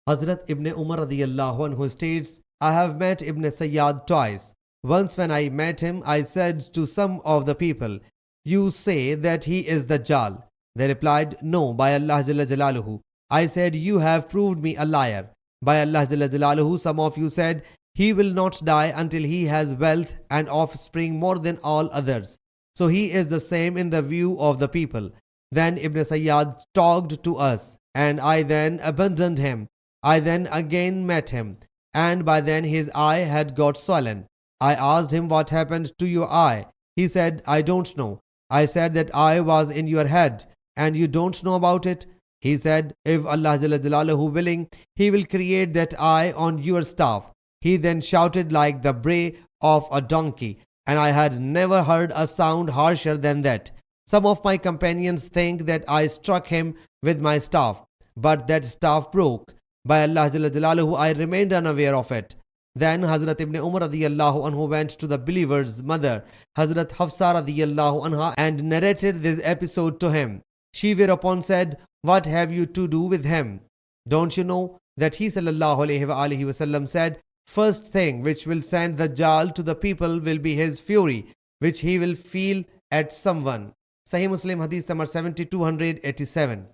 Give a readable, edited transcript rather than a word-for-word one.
Hazrat Ibn Umar radiyallahu anhu states, I have met Ibn Sayyad twice. Once when I met him, I said to some of the people, you say that he is Dajjal. They replied, no, by Allah Jalla Jalaluhu. I said, you have proved me a liar. By Allah Jalla Jalaluhu, some of you said, he will not die until he has wealth and offspring more than all others. So he is the same in the view of the people. Then Ibn Sayyad talked to us, and I then abandoned him. I then again met him, and by then his eye had got swollen. I asked him, what happened to your eye? He said, I don't know. I said, that eye was in your head, and you don't know about it? He said, if Allah Jalla Jalaluhu willing, He will create that eye on your staff. He then shouted like the bray of a donkey, and I had never heard a sound harsher than that. Some of my companions think that I struck him with my staff, but that staff broke. By Allah Jalla Jalaluhu, I remained unaware of it. Then Hazrat Ibn Umar radiyallahu anhu went to the believer's mother, Hazrat Hafsa radiyallahu anha, and narrated this episode to him. She whereupon said, what have you to do with him? Don't you know that he sallallahu alayhi wasallam said, first thing which will send the Dajjal to the people will be his fury, which he will feel at someone. Sahih Muslim Hadees number 7287.